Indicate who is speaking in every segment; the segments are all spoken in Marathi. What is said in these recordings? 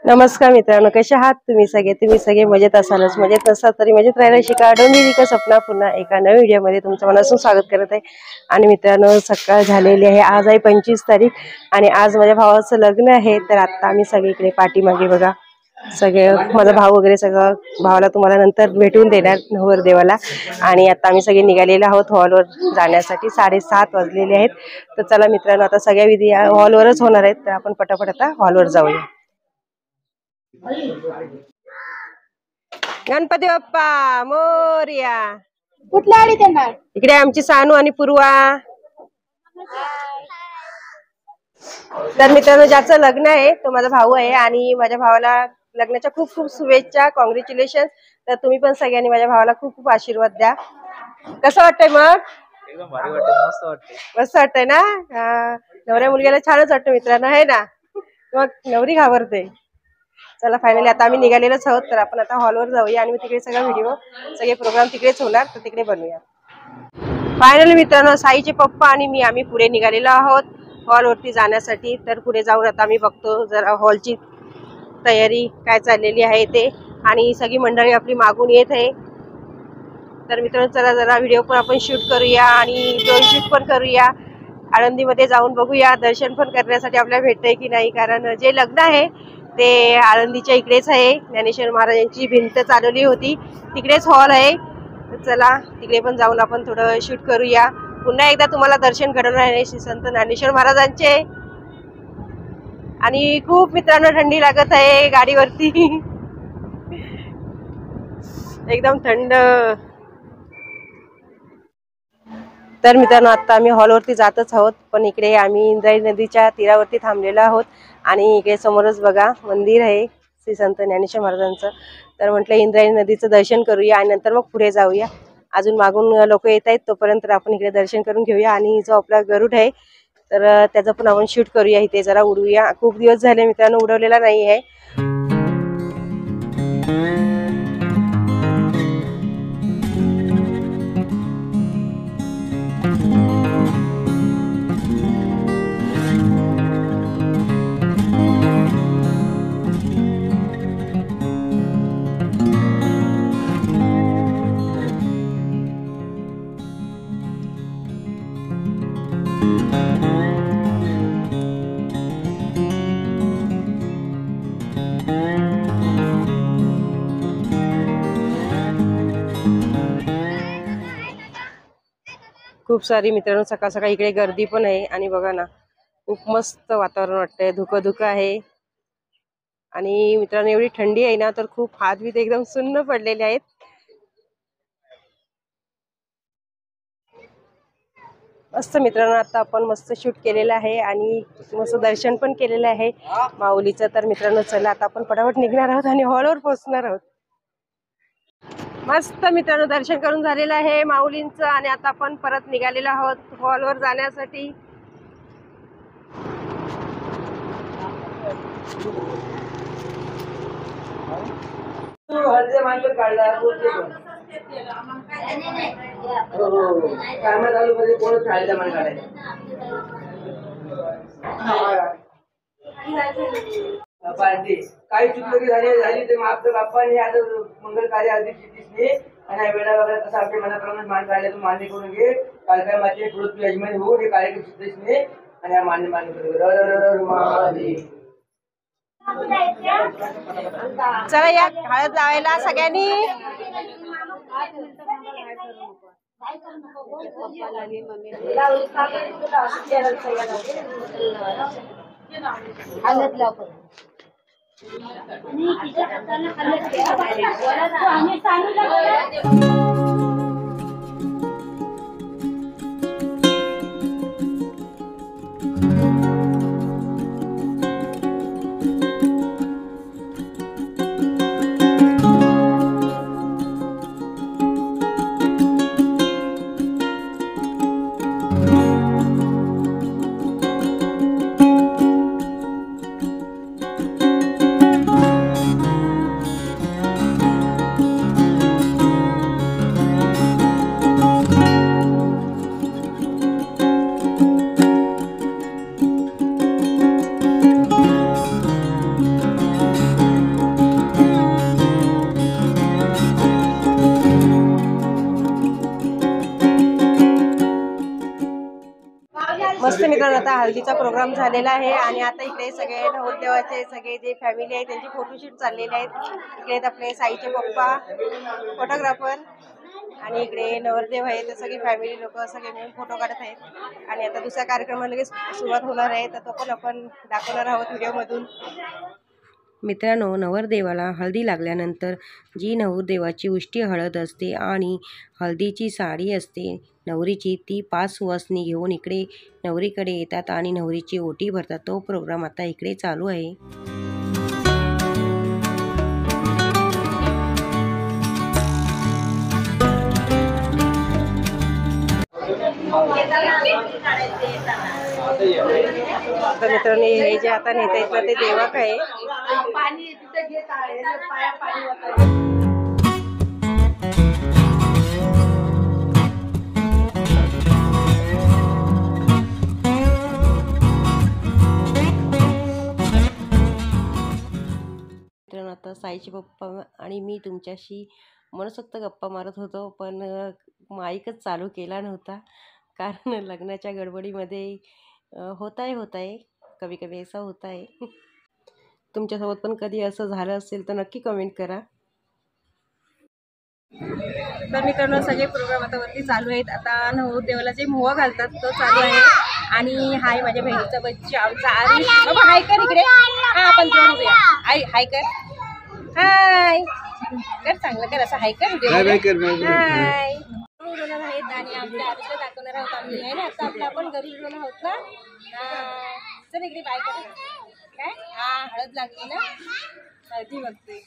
Speaker 1: नमस्कार मित्रांनो, कसे आहात तुम्ही सगळे मजेत असालच, मजेत नसाल तरी मजेत राहायला शिका। डोंबिवली का सपना पुन्हा एका नवीन व्हिडिओमध्ये तुमचं मनापासून स्वागत करत आहे। आणि मित्रांनो, सकाळ झालेली आहे, आज आहे 25 तारीख आणि आज माझ्या भावाचं लग्न आहे। तर आता आम्ही सगळीकडे पाठीमागे बघा, सगळे माझा भाऊ वगैरे सगळं, भावाला तुम्हाला नंतर भेटून देणार नवरदेवाला। आणि आता आम्ही सगळे निघालेले आहोत हॉलवर जाण्यासाठी, 7:30 वाजलेले आहेत। तर चला मित्रांनो, आता सगळ्या विधी हॉलवरच होणार आहेत, तर आपण पटापट आता हॉलवर जाऊया। गणपती बाप्पा मोरया।
Speaker 2: कुठल्या आडीत येणार?
Speaker 1: इकडे आमची सानू आणि पूर्वा। तर मित्रांनो, ज्याचं लग्न आहे तो माझा भाऊ आहे आणि माझ्या भावाला लग्नाच्या खूप खूप शुभेच्छा, कॉंग्रॅच्युलेशन। तर तुम्ही पण सगळ्यांनी माझ्या भावाला खूप खूप आशीर्वाद द्या। कसं वाटतंय मग?
Speaker 3: एकदम भारी वाटतंय, मस्त वाटतंय।
Speaker 1: मस्त वाटतंय ना? नवऱ्या मुलग्याला छानच वाटतं मित्रांनो, आहे ना? मग नवरी घाबरते। चला फायनली आता आम्ही निघालेलोच आहोत, तर आपण आता हॉलवर जाऊया आणि तिकडे सगळा व्हिडिओ, सगळे प्रोग्राम तिकडेच होणार, तर तिकडे बनवूया। फायनली मित्रांनो, साईचे पप्पा आणि मी आम्ही पुढे निघालेलो आहोत हॉलवरती जाण्यासाठी। तर पुढे जाऊन आता आम्ही बघतो जरा हॉलची तयारी काय चाललेली आहे ते, आणि सगळी मंडळी आपली मागून येत आहे। तर मित्रांनो, चला जरा व्हिडिओ पण आपण शूट करूया आणि ड्रोन शूट पण करूया। आळंदीमध्ये जाऊन बघूया, दर्शन पण करण्यासाठी आपल्याला भेटतंय की नाही, कारण जे लग्न आहे ते आळंदीच्या इकडेच आहे। ज्ञानेश्वर महाराजांची भिंत चालवली होती तिकडेच हॉल आहे। तर चला तिकडे पण जाऊन आपण थोडं शूट करूया। पुन्हा एकदा तुम्हाला दर्शन घडवणार आहे श्री संत ज्ञानेश्वर महाराजांचे। आणि खूप मित्रांनो थंडी लागत आहे गाडीवरती, एकदम थंड। तर मित्रांनो, आता आम्ही हॉलवरती जातच आहोत, पण इकडे आम्ही इंद्रायणी नदीच्या तीरावरती थांबलेलो आहोत आणि इकडे समोरच बघा मंदिर आहे श्री संत ज्ञानेश्वर महाराजांचं। तर म्हटलं इंद्रायणी नदीचं दर्शन करूया आणि नंतर मग पुढे जाऊया। अजून मागून लोक येत आहेत, तोपर्यंत आपण इकडे दर्शन करून घेऊया। आणि जो आपला गरुड आहे तर त्याचं पण आपण शूट करूया, इथे जरा उडवूया। खूप दिवस झाले मित्रांनो उडवलेला नाही आहे। खूप सारी मित्रांनो सकाळ सकाळ इकडे गर्दी पण आहे आणि बघा ना, खूप मस्त वातावरण वाटतंय, धुकं आहे। आणि मित्रांनो एवढी थंडी आहे ना, तर खूप हातबीत एकदम सुन्न पडलेले आहेत। मस्त मित्रांनो, आता आपण मस्त शूट केलेलं आहे आणि मस्त दर्शन पण केलेलं आहे माऊलीचं। तर मित्रांनो चला आता आपण पटापट निघणार आहोत आणि हॉलवर पोहोचणार आहोत। मस्त मित्रांनो, दर्शन करून झालेलं आहे माऊलींचं आणि आता आपण परत निघालेलो आहोत हॉलवर जाण्यासाठी।
Speaker 4: काही चुकी झाली ते माफ कर बाप्पाने, आज मंगल कार्य अधिष्ठितने आणि वेळा वगैरे तसं आपल्या मनाप्रमाणे मान काढल्याचं मान्य करून घे। काल काय माझे पुढे यजमानी हो हे कार्यक्रम सिद्धेशने आणि मान्य करून
Speaker 1: चला या हळद लावायला सगळ्यांनी।
Speaker 2: हळद लाव पण।
Speaker 1: आता हळदीचा प्रोग्राम झालेला आहे आणि आता इकडे सगळे नवरदेवाचे सगळे जे फॅमिली आहे त्यांची फोटोशूट चाललेले आहेत. इकडे आपले साईचे पप्पा फोटोग्राफर आणि इकडे नवरदेव आहे तर सगळी फॅमिली लोक सगळे मिळून फोटो काढत आहेत आणि आता दुसऱ्या कार्यक्रमाला लगेच सुरुवात होणार आहे तर तो पण आपण दाखवणार आहोत व्हिडिओमधून. मित्रांनो, नवरदेवाला हळदी लागल्यानंतर जी नवरदेवाची उष्टी हळद असते आणि हळदीची साडी असते नवरीची, ती 5 सुवासिनी घेऊन इकडे नवरीकडे येतात आणि नवरीची ओटी भरतात. तो प्रोग्राम आता इकडे चालू आहे. तर मित्रांनो, हे जे आता नेता येत ना ते देवक आहे. मित्रांनो, आता साईचे पप्पा आणि मी तुमच्याशी मनसोक्त गप्पा मारत होतो पण माईकच चालू केला नव्हता कारण लग्नाच्या गडबडीमध्ये होत आहे कभी कभी ऐसा होता है. तुमच्यासोबत पण कधी असं झालं असेल तर नक्की कमेंट करा. तर मित्रांनो, सगळे प्रोग्राम आता वरती चालू आहेत. आता नवरदेवाला जे मोहा घालतात तो चालू आहे आणि हाय माझ्या बहिणीचा बच्चा आमचा आरुष. बाबा हाय कर इकडे. हा आपण जोडूया. हाय कर. हाय कर, चांगलं कर, असं हाय कर. हाय उडवणार आहेत आणि आपल्या आरुषला दाखवणार आहोत आम्ही आहे ना. आता आपण घरी उडवणार आहोत ना. चल इकडे बाय कर. काय हळद लागली ना, हळदी बघते.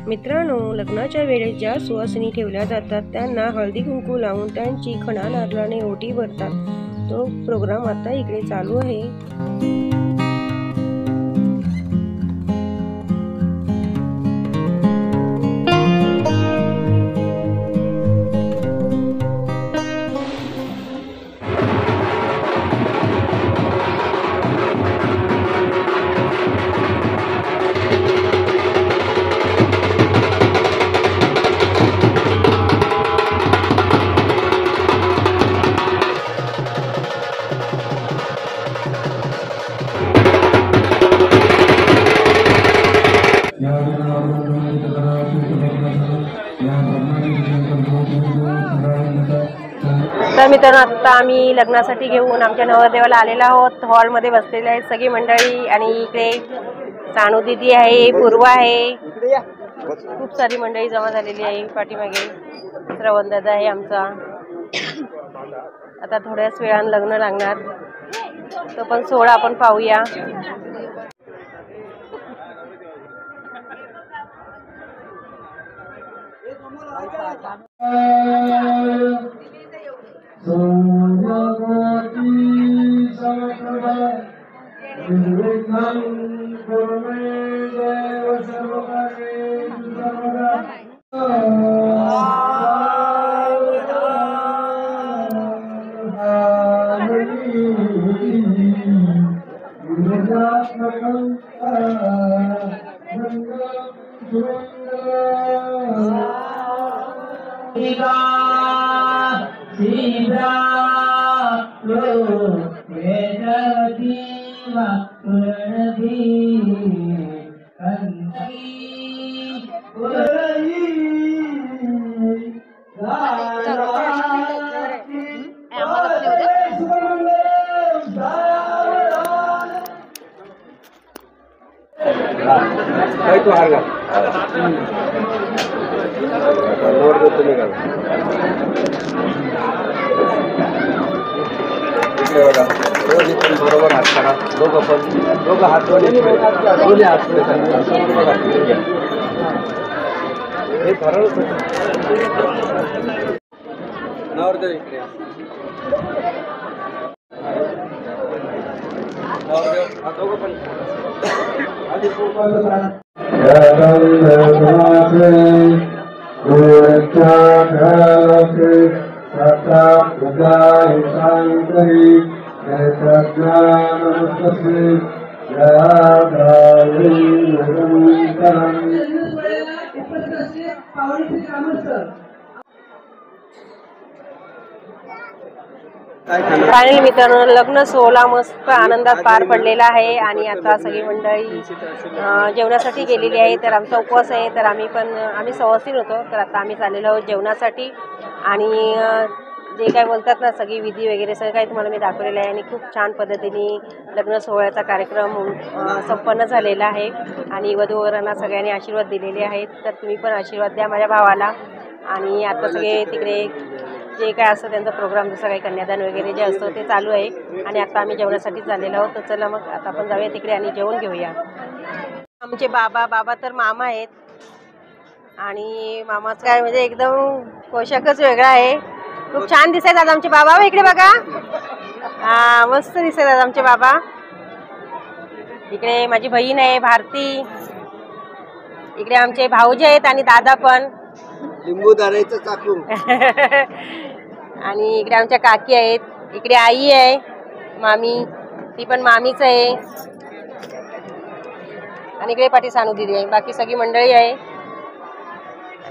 Speaker 1: मित्रांनो, लग्नाच्या वेळेस ज्या सुवासिनी ठेवल्या जातात त्यांना हळदी कुंकू लावून त्यांची खणा नारळाने ओटी भरतात. तो प्रोग्राम आता इकडे चालू आहे. तर मित्रांनो, आता आम्ही लग्नासाठी घेऊन आमच्या नवरदेवाला आलेलो आहोत. हॉलमध्ये बसलेले आहेत सगळी मंडळी आणि इकडे सानू दीदी आहे, पूर्वा आहे, खूप सारी मंडळी जमा झालेली आहे. पाठीमागे श्रवण दादा आहे आमचा. आता थोड्याच वेळानं लग्न लागणार, तो पण सोहळा आपण पाहूया.
Speaker 4: तू हार घाल तुम्ही घाल रोज इथून बरोबर हात करा दोघं हात दोन्ही हात हे ठरवलं नवरदेव इकडे नवरदेव दोघं पण आधी
Speaker 1: फायनली मित्रांनो लग्न सोहळा मस्त आनंदात पार पडलेला आहे आणि आता सगळी मंडळी जेवणासाठी गेलेली आहे. तर आमचा उपवास आहे तर आम्ही सवासीन होतो तर आता आम्ही चाललेलो आहोत जेवणासाठी आणि जे काय बोलतात ना सगळी विधी वगैरे सगळं काही तुम्हाला मी दाखवलेलं आहे आणि खूप छान पद्धतीने लग्न सोहळ्याचा कार्यक्रम संपन्न झालेला आहे आणि वधूवरांना सगळ्यांनी आशीर्वाद दिलेले आहेत. तर तुम्ही पण आशीर्वाद द्या माझ्या भावाला. आणि आता सगळे तिकडे जे काय असतं त्यांचा प्रोग्राम जसं काही कन्यादान वगैरे जे असतं ते चालू आहे आणि आता आम्ही जेवणासाठी झालेलो आहोत. तर चला मग आता आपण जाऊया तिकडे आणि जेवण घेऊया. आमचे बाबा तर मामा आहेत आणि मामाचं काय म्हणजे एकदम पोशाखच वेगळा आहे. खूप छान दिसत आज आमचे बाबा. इकडे बघा हा मस्त दिसत आज आमचे बाबा. इकडे माझी बहीण आहे भारती. इकडे आमचे भाऊजी आहेत आणि दादा पण
Speaker 4: लिंबू दारायचं चाकू
Speaker 1: आणि इकडे आमच्या काकी आहेत. इकडे आई आहे मामी ती पण मामीच आहे आणि इकडे पाठी सानू दिदी आहे. बाकी सगळी मंडळी आहे.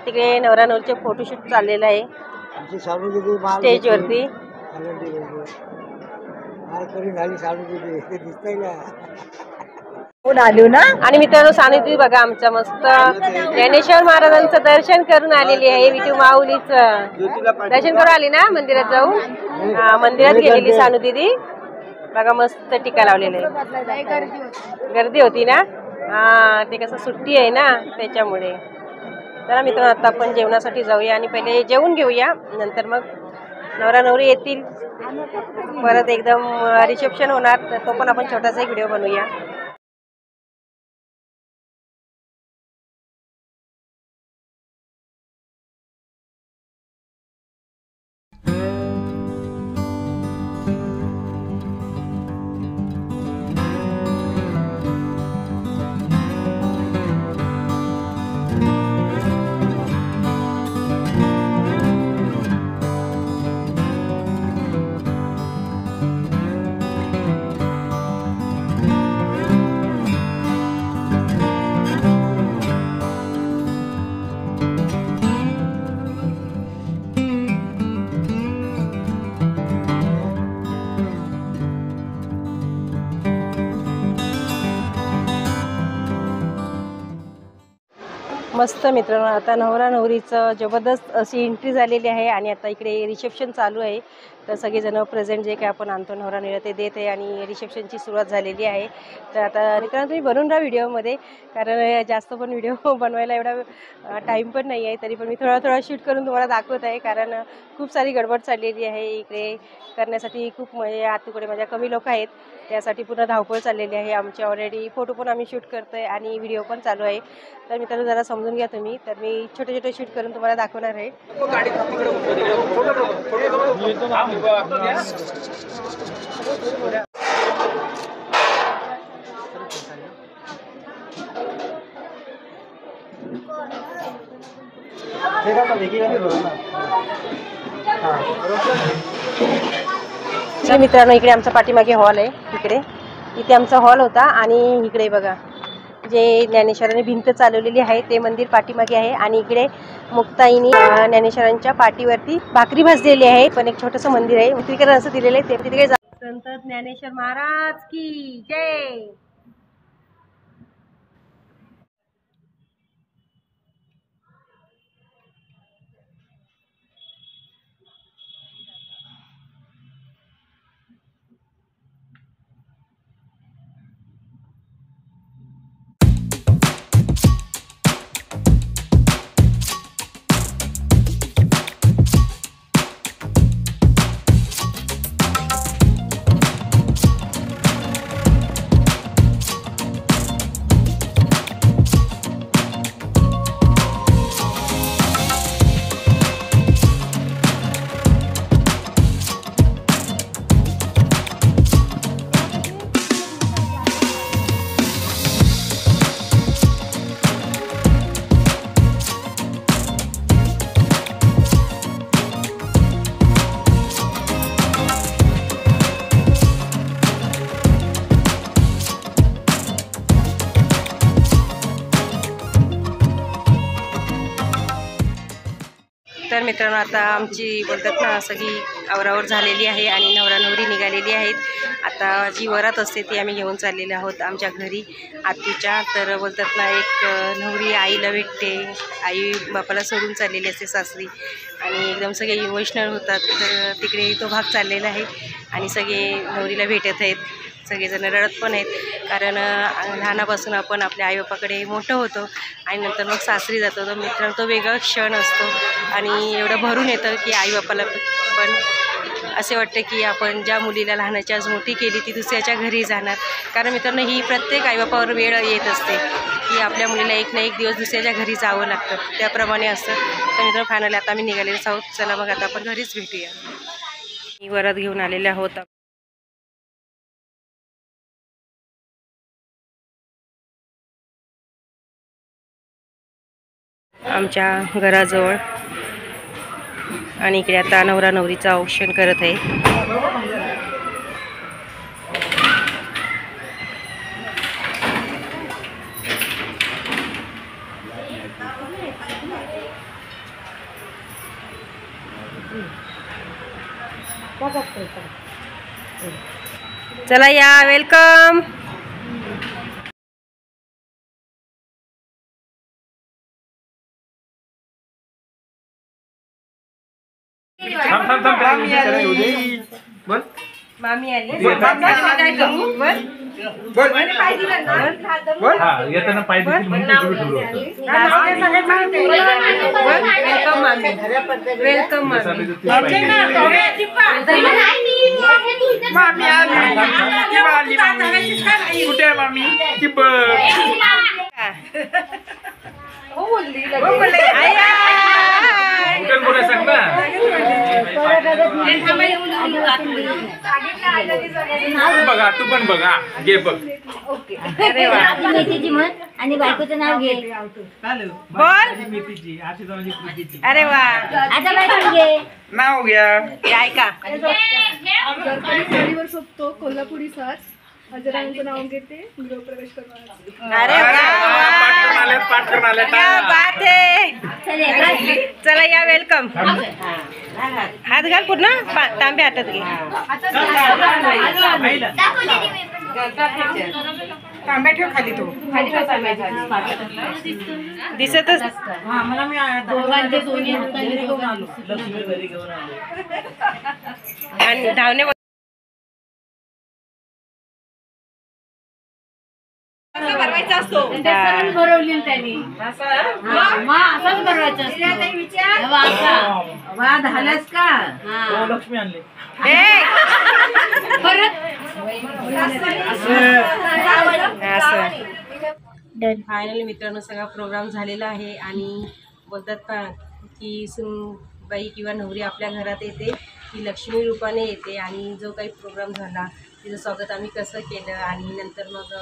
Speaker 1: तिकडे नवरा नवरीचे फोटोशूट चाललेलं आहे स्टेजवरती. आणि मित्रांनो सानू दिदी बघा आमचं मस्त ज्ञानेश्वर महाराजांचं दर्शन करून आलेली आहे. विठू माऊलीचं दर्शन करून आली ना मंदिरात जाऊन. मंदिरात गेलेली सानू दिदी बघा मस्त टीका लावलेली आहे. गर्दी होती ना ते कसं सुट्टी आहे ना त्याच्यामुळे. चला मित्रांनो आता आपण जेवणासाठी जाऊया आणि पहिले जेवून घेऊया नंतर मग नवरा नवरी येतील परत एकदम रिसेप्शन होणार तर तो पण आपण छोटासा एक व्हिडिओ बनवूया. मस्त मित्रांनो आता नवरा नवरीचं जबरदस्त अशी एंट्री झालेली आहे आणि आता इकडे रिसेप्शन चालू आहे. तर सगळेजण प्रेझेंट जे काय आपण आणतो नवरा नवरी ते देत आहे आणि रिसेप्शनची सुरुवात झालेली आहे. तर आता मित्रांनो तुम्ही बनवून राहा व्हिडिओमध्ये कारण जास्त पण व्हिडिओ बनवायला एवढा टाईम पण नाही आहे. तरी पण मी थोडा शूट करून तुम्हाला दाखवत आहे कारण खूप सारी गडबड चाललेली आहे. इकडे करण्यासाठी खूप म्हणजे आतुकडे माझ्या कमी लोक आहेत त्यासाठी पूर्ण धावपळ चाललेली आहे. आमचे ऑलरेडी फोटो पण आम्ही शूट करतो आहे आणि व्हिडिओ पण चालू आहे. तर मित्रांनो जरा समजून घ्या तुम्ही. तर मी छोटे शूट करून तुम्हाला दाखवणार आहे. मित्रांनो इकडे आमचा पाठीमागे हॉल आहे. इथे आमचा हॉल होता आणि इकडे बघा जे ज्ञानेश्वरांनी भिंत चालवलेली आहे ते मंदिर पाठीमागे आहे आणि इकडे मुक्ताईनी ज्ञानेश्वरांच्या पाठीवरती भाकरी भाजलेली आहे. पण एक छोटंसं मंदिर आहे तिकडे असं दिलेलं आहे. ते तिकडे संत ज्ञानेश्वर महाराज की जय. तर मित्रांनो आता आमची बोलतात ना सगळी आवरावर झालेली आहे आणि नवरा नवरी निघालेली आहेत. आता जी वरात असते ती आम्ही घेऊन चाललेले आहोत आमच्या घरी आत्तीच्या. तर बोलतात ना एक नवरी आईला भेटते, आई बापाला सोडून चाललेली असते सासरी आणि एकदम सगळे इमोशनल होतात. तर तिकडे तो भाग चाललेला आहे आणि सगळे नवरीला भेटत आहेत, सगळेजण रडत पण आहेत. कारण लहानापासून आपण आपल्या आईबापाकडे मोठं होतो आणि नंतर मग सासरी जातो. तर मित्रांनो तो वेगळा क्षण असतो आणि एवढं भरून येतं की आईबापाला पण असे वाटते की आपण ज्या मुलीला लहानाची आज मोठी केली ती दुसऱ्याच्या घरी जाणार. कारण मित्रांनो ही प्रत्येक आईबापावर वेळ येत असते की आपल्या मुलीला एक ना एक दिवस दुसऱ्याच्या घरी जावं लागतं, त्याप्रमाणे असतं. तर मित्रांनो फायनली आता आम्ही निघालेलो आहोत. चला मग आता आपण घरीच भेटूया. मी वरात घेऊन आलेले आहोत. आमच्या घराजवळ आणि इकडे आता नवरा नवरीचं औक्षण करत आहे. चला या, वेलकम. मामी आली. काय करू?
Speaker 3: येताना पाय देखील म्हणून तिकडे ठेवलं होतं.
Speaker 1: वेलकम मामी. वेलकम मामी.
Speaker 3: कुठे आहे मामी? ती बघ. कुठे बोला सांग ना. बघा तू पण बघा, घे बघ.
Speaker 2: मेथीची म्हण आणि बायकोचं नाव घे.
Speaker 1: बोल. अरे वा,
Speaker 2: आता बायको घे.
Speaker 3: नाव घ्या.
Speaker 1: ऐका.
Speaker 5: साडीवर शोभतो कोल्हापुरी साज. अजरांचं नाव घेते, गृहप्रवेश करणार.
Speaker 1: अरे वा,
Speaker 3: पाठ करून आले.
Speaker 1: क्या बात आहे. चला या, वेलकम. हात घाल पूर्ण, तांबे हातात घे.
Speaker 5: तांब्या ठेव खाली, तो
Speaker 1: दिसतच आणि धावणे भरवायचा असतो.
Speaker 2: भरवली त्यांनी असंच भरवायचं झालंच का.
Speaker 3: लक्ष्मी आणले.
Speaker 1: फायनली मित्रांनो सगळा प्रोग्राम झालेला आहे आणि बोलतात ना की सुनबाई किंवा नवरी आपल्या घरात येते ती लक्ष्मी रूपाने येते. आणि जो काही प्रोग्राम झाला तिचं स्वागत आम्ही कसं केलं आणि नंतर मग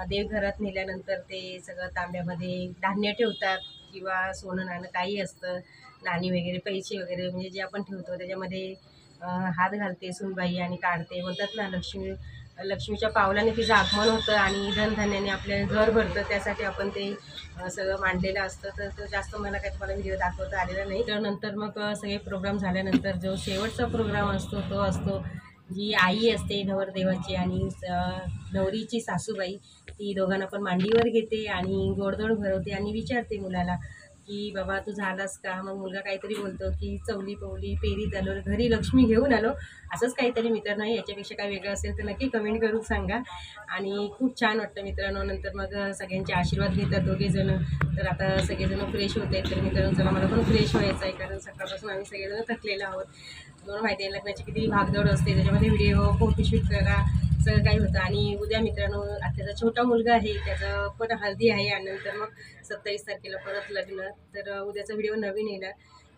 Speaker 1: देवघरात नेल्यानंतर ते सगळं तांब्यामध्ये धान्य ठेवतात किंवा सोनं नाणं काही असतं, नाणी वगैरे, पैसे वगैरे म्हणजे जे आपण ठेवतो त्याच्यामध्ये हात घालते सुनबाई आणि काढते. बोलतात ना लक्ष्मीच्या पावलाने तिचं आगमन होतं आणि धनधान्याने आपलं घर भरतं, त्यासाठी आपण ते सगळं मांडलेलं असतं. तर तो जास्त मला काही तुम्हाला व्हिडिओ दाखवता आलेला नाही. तर नंतर मग सगळे प्रोग्राम झाल्यानंतर जो शेवटचा प्रोग्राम असतो तो असतो जी आई असते नवरदेवाची आणि नवरीची सासूबाई, ती दोघांना पण मांडीवर घेते आणि गोडधोड भरवते आणि विचारते मुलाला की बाबा तू झालास का. मग मुलगा काहीतरी बोलतो की चवली पवली पेरीत आलो, घरी लक्ष्मी घेऊन आलो, असंच काहीतरी. मित्रांनो याच्यापेक्षा काय वेगळं असेल तर नक्की कमेंट करून सांगा. आणि खूप छान वाटतं मित्रांनो. नंतर मग सगळ्यांचे आशीर्वाद घेतात दोघेजणं. तर आता सगळेजणं फ्रेश होत आहेत. तर मित्रांनो चला मला पण फ्रेश व्हायचं आहे, कारण सकाळपासून आम्ही सगळेजण थकलेलो आहोत. तुम्हाला माहिती आहे लग्नाची किती भागदौड असते, त्याच्यामध्ये व्हिडिओ फोटोशूट करा सगळं काही होतं. आणि उद्या मित्रांनो त्याचा छोटा मुलगा आहे, त्याचं पण हळदी आहे आणि नंतर मग 27 तारखेला परत लग्न. तर उद्याचा व्हिडिओ नवीन येणार.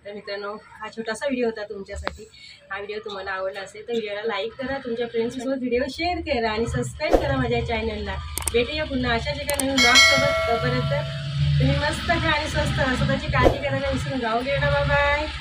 Speaker 1: तर मित्रांनो हा छोटासा व्हिडिओ होता तुमच्यासाठी. हा व्हिडिओ तुम्हाला आवडला असेल तर व्हिडिओला लाईक करा, तुमच्या फ्रेंड्ससोबत व्हिडिओ शेअर करा आणि सबस्क्राईब करा माझ्या चॅनलला. भेटूया पुन्हा अशाच एका नवीन ब्लॉगसोबत. तोपर्यंत तुम्ही मस्त खा आणि स्वस्त स्वतःची काळजी करायला विसरून जाऊ दे ना. Bye bye.